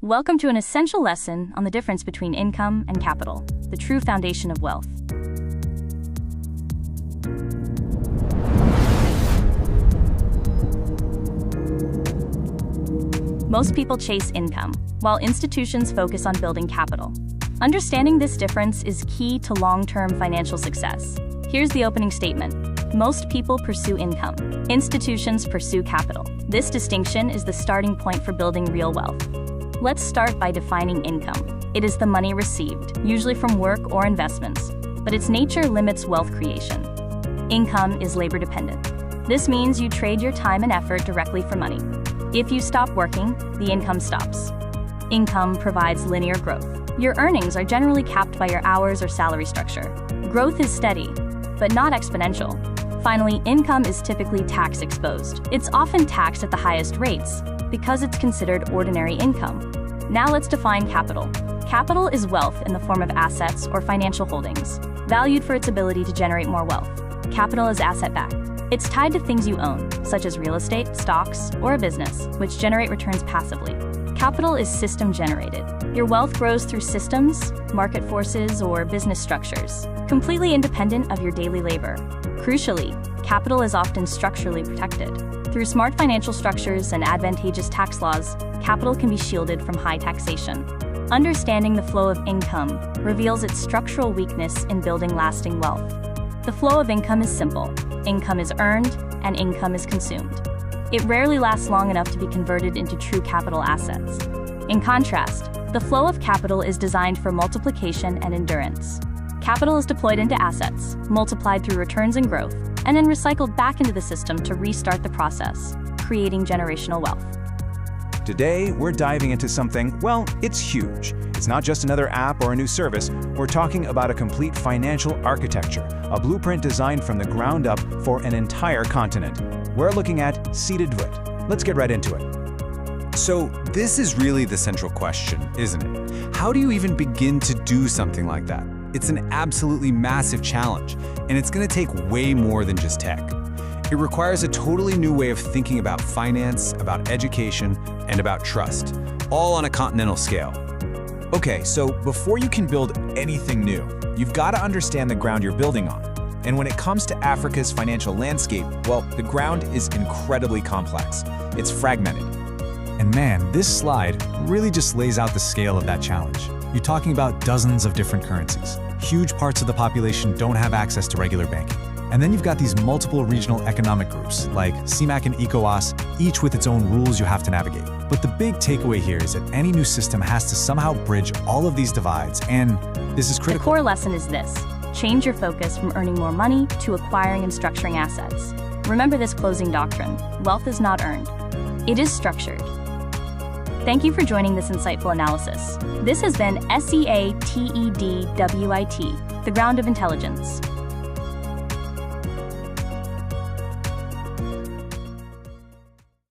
Welcome to an essential lesson on the difference between income and capital, the true foundation of wealth. Most people chase income, while institutions focus on building capital. Understanding this difference is key to long-term financial success. Here's the opening statement. Most people pursue income. Institutions pursue capital. This distinction is the starting point for building real wealth. Let's start by defining income. It is the money received, usually from work or investments, but its nature limits wealth creation. Income is labor-dependent. This means you trade your time and effort directly for money. If you stop working, the income stops. Income provides linear growth. Your earnings are generally capped by your hours or salary structure. Growth is steady, but not exponential. Finally, income is typically tax exposed. It's often taxed at the highest rates because it's considered ordinary income. Now let's define capital. Capital is wealth in the form of assets or financial holdings, valued for its ability to generate more wealth. Capital is asset-backed. It's tied to things you own, such as real estate, stocks, or a business, which generate returns passively. Capital is system-generated. Your wealth grows through systems, market forces, or business structures, completely independent of your daily labor. Crucially, capital is often structurally protected. Through smart financial structures and advantageous tax laws, capital can be shielded from high taxation. Understanding the flow of income reveals its structural weakness in building lasting wealth. The flow of income is simple. Income is earned, and income is consumed. It rarely lasts long enough to be converted into true capital assets. In contrast, the flow of capital is designed for multiplication and endurance. Capital is deployed into assets, multiplied through returns and growth, and then recycled back into the system to restart the process, creating generational wealth. Today, we're diving into something, well, it's huge. It's not just another app or a new service. We're talking about a complete financial architecture, a blueprint designed from the ground up for an entire continent. We're looking at Seated Wit. Let's get right into it. So this is really the central question, isn't it? How do you even begin to do something like that? It's an absolutely massive challenge, and it's going to take way more than just tech. It requires a totally new way of thinking about finance, about education, and about trust, all on a continental scale. Okay, so before you can build anything new, you've got to understand the ground you're building on. And when it comes to Africa's financial landscape, well, the ground is incredibly complex. It's fragmented. And man, this slide really just lays out the scale of that challenge. You're talking about dozens of different currencies. Huge parts of the population don't have access to regular banking. And then you've got these multiple regional economic groups like CEMAC and ECOWAS, each with its own rules you have to navigate. But the big takeaway here is that any new system has to somehow bridge all of these divides, and this is critical. The core lesson is this: change your focus from earning more money to acquiring and structuring assets. Remember this closing doctrine: wealth is not earned, it is structured. Thank you for joining this insightful analysis. This has been SEATEDWIT, the ground of intelligence.